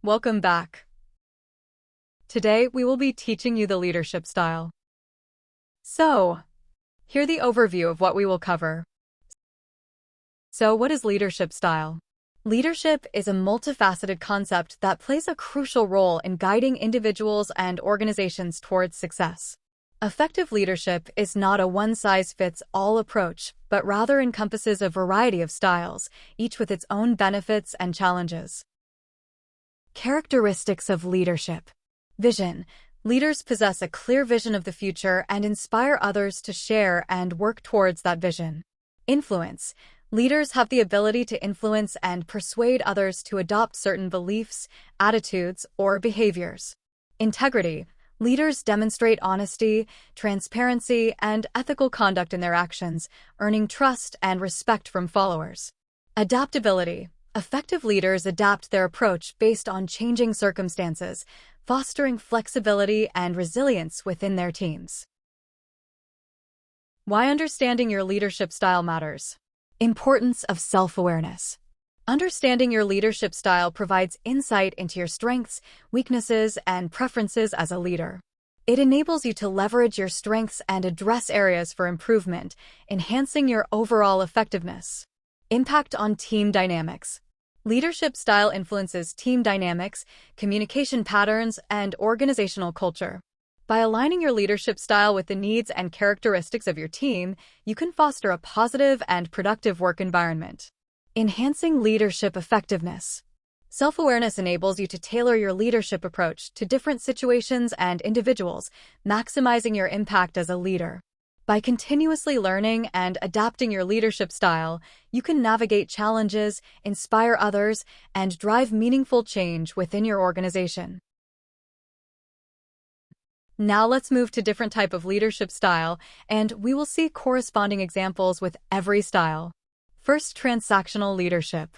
Welcome back. Today, we will be teaching you the leadership style. So, here's the overview of what we will cover. So, what is leadership style? Leadership is a multifaceted concept that plays a crucial role in guiding individuals and organizations towards success. Effective leadership is not a one-size-fits-all approach, but rather encompasses a variety of styles, each with its own benefits and challenges. Characteristics of leadership. Vision. Leaders possess a clear vision of the future and inspire others to share and work towards that vision. Influence. Leaders have the ability to influence and persuade others to adopt certain beliefs, attitudes, or behaviors. Integrity. Leaders demonstrate honesty, transparency, and ethical conduct in their actions, earning trust and respect from followers. Adaptability. Effective leaders adapt their approach based on changing circumstances, fostering flexibility and resilience within their teams. Why understanding your leadership style matters. Importance of self-awareness. Understanding your leadership style provides insight into your strengths, weaknesses, and preferences as a leader. It enables you to leverage your strengths and address areas for improvement, enhancing your overall effectiveness. Impact on team dynamics. Leadership style influences team dynamics, communication patterns, and organizational culture. By aligning your leadership style with the needs and characteristics of your team, you can foster a positive and productive work environment. Enhancing leadership effectiveness. Self-awareness enables you to tailor your leadership approach to different situations and individuals, maximizing your impact as a leader. By continuously learning and adapting your leadership style, you can navigate challenges, inspire others, and drive meaningful change within your organization. Now let's move to different type of leadership style, and we will see corresponding examples with every style. First, transactional leadership.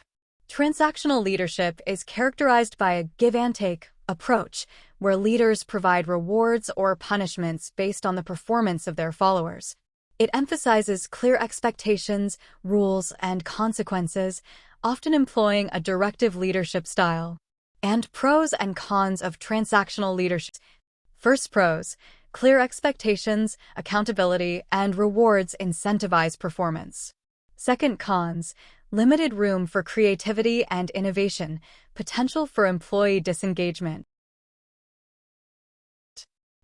Transactional leadership is characterized by a give-and-take approach, where leaders provide rewards or punishments based on the performance of their followers. It emphasizes clear expectations, rules, and consequences, often employing a directive leadership style. And pros and cons of transactional leadership. First, pros. Clear expectations, accountability, and rewards incentivize performance. Second, cons. Limited room for creativity and innovation, potential for employee disengagement.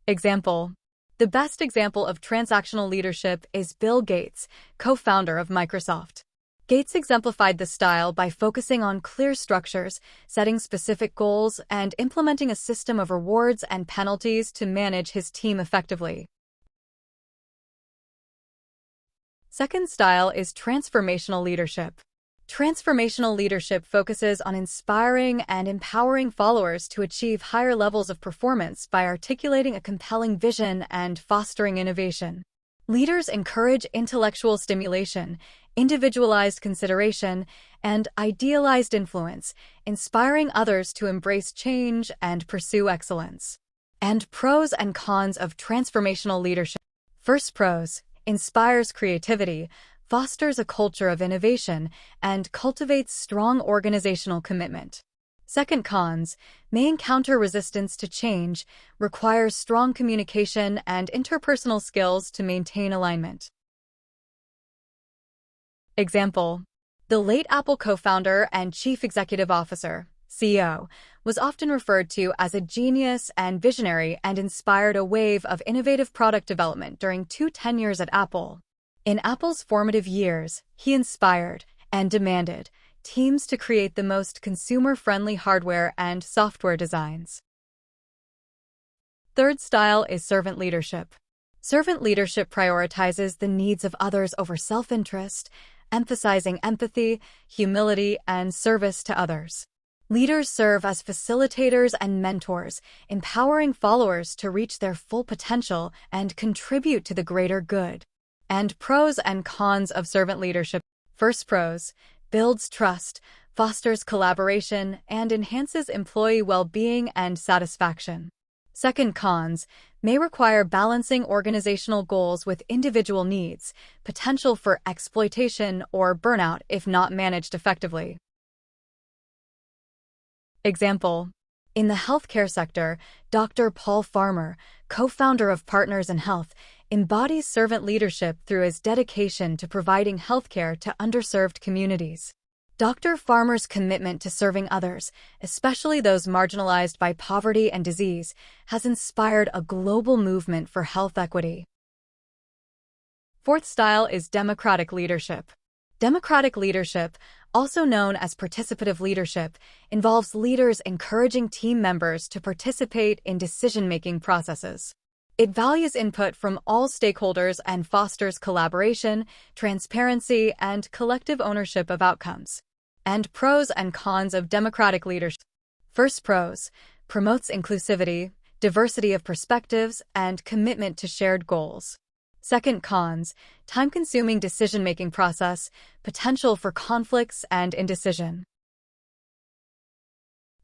Example. The best example of transactional leadership is Bill Gates, co-founder of Microsoft. Gates exemplified the style by focusing on clear structures, setting specific goals, and implementing a system of rewards and penalties to manage his team effectively. Second style is transformational leadership. Transformational leadership focuses on inspiring and empowering followers to achieve higher levels of performance by articulating a compelling vision and fostering innovation. Leaders encourage intellectual stimulation, individualized consideration, and idealized influence, inspiring others to embrace change and pursue excellence. And pros and cons of transformational leadership. First, pros. Inspires creativity, fosters a culture of innovation, and cultivates strong organizational commitment. Second, cons. May encounter resistance to change, requires strong communication and interpersonal skills to maintain alignment. Example. The late Apple co-founder and chief executive officer, CEO, was often referred to as a genius and visionary and inspired a wave of innovative product development during 2 tenures at Apple. In Apple's formative years, he inspired and demanded teams to create the most consumer-friendly hardware and software designs. Third style is servant leadership. Servant leadership prioritizes the needs of others over self-interest, emphasizing empathy, humility, and service to others. Leaders serve as facilitators and mentors, empowering followers to reach their full potential and contribute to the greater good. And pros and cons of servant leadership. First, pros. Builds trust, fosters collaboration, and enhances employee well-being and satisfaction. Second, cons. May require balancing organizational goals with individual needs, potential for exploitation or burnout if not managed effectively. Example. In the healthcare sector, Dr. Paul Farmer, co-founder of Partners in Health, embodies servant leadership through his dedication to providing healthcare to underserved communities. Dr. Farmer's commitment to serving others, especially those marginalized by poverty and disease, has inspired a global movement for health equity. Fourth style is democratic leadership. Democratic leadership, also known as participative leadership, involves leaders encouraging team members to participate in decision-making processes. It values input from all stakeholders and fosters collaboration, transparency, and collective ownership of outcomes. And pros and cons of democratic leadership. First, pros: promotes inclusivity, diversity of perspectives, and commitment to shared goals. Second, cons: time-consuming decision-making process, potential for conflicts and indecision.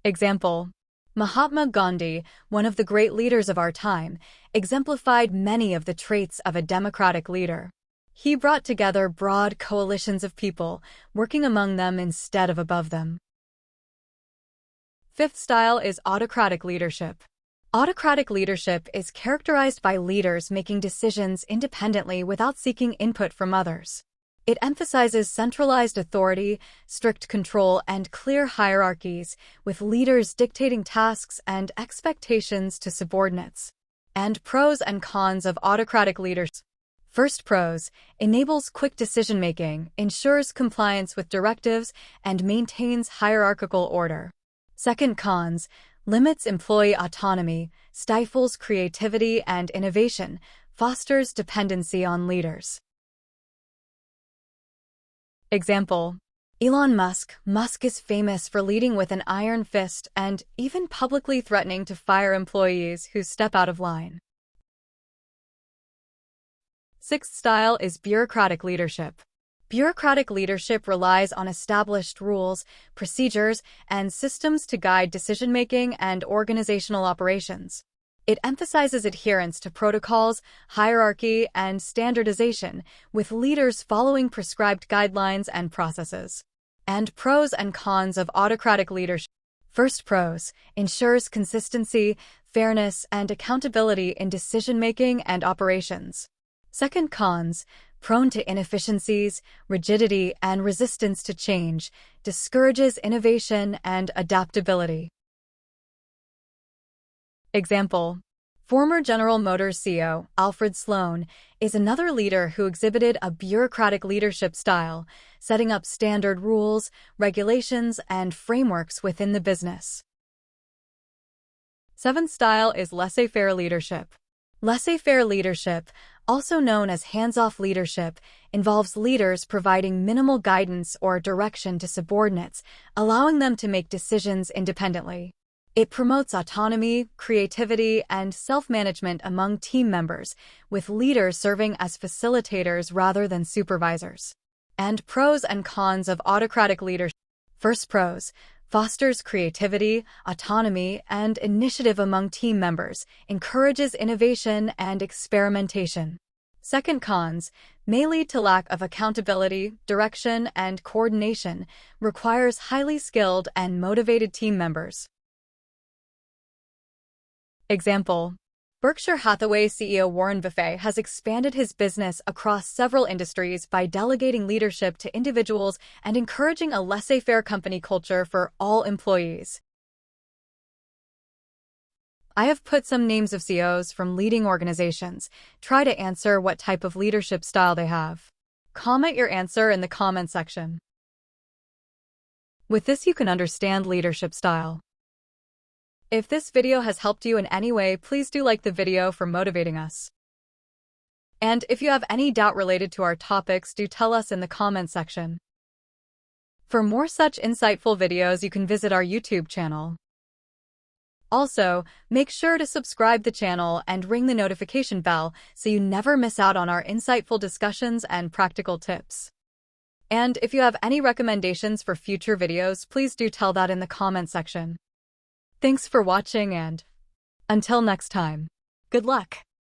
Example: Mahatma Gandhi, one of the great leaders of our time, exemplified many of the traits of a democratic leader. He brought together broad coalitions of people, working among them instead of above them. Fifth style is autocratic leadership. Autocratic leadership is characterized by leaders making decisions independently without seeking input from others. It emphasizes centralized authority, strict control, and clear hierarchies, with leaders dictating tasks and expectations to subordinates. And pros and cons of autocratic leadership. First, pros: enables quick decision-making, ensures compliance with directives, and maintains hierarchical order. Second, cons: limits employee autonomy, stifles creativity and innovation, fosters dependency on leaders. Example: Elon Musk. Musk is famous for leading with an iron fist and even publicly threatening to fire employees who step out of line. Sixth style is bureaucratic leadership. Bureaucratic leadership relies on established rules, procedures, and systems to guide decision-making and organizational operations. It emphasizes adherence to protocols, hierarchy, and standardization, with leaders following prescribed guidelines and processes. And pros and cons of autocratic leadership. First, pros: ensures consistency, fairness, and accountability in decision-making and operations. Second, cons: prone to inefficiencies, rigidity, and resistance to change, discourages innovation and adaptability. Example: former General Motors CEO Alfred Sloan is another leader who exhibited a bureaucratic leadership style, setting up standard rules, regulations, and frameworks within the business. Seventh style is laissez-faire leadership. Laissez-faire leadership, also known as hands-off leadership, involves leaders providing minimal guidance or direction to subordinates, allowing them to make decisions independently. It promotes autonomy, creativity, and self-management among team members, with leaders serving as facilitators rather than supervisors. And pros and cons of autocratic leadership. First, pros: fosters creativity, autonomy, and initiative among team members, encourages innovation and experimentation. Second, cons: may lead to lack of accountability, direction, and coordination, requires highly skilled and motivated team members. Example: Berkshire Hathaway CEO Warren Buffett has expanded his business across several industries by delegating leadership to individuals and encouraging a laissez-faire company culture for all employees. I have put some names of CEOs from leading organizations. Try to answer what type of leadership style they have. Comment your answer in the comment section. With this, you can understand leadership style. If this video has helped you in any way, please do like the video for motivating us. And if you have any doubt related to our topics, do tell us in the comment section. For more such insightful videos, you can visit our YouTube channel. Also, make sure to subscribe the channel and ring the notification bell so you never miss out on our insightful discussions and practical tips. And if you have any recommendations for future videos, please do tell that in the comment section. Thanks for watching, and until next time, good luck!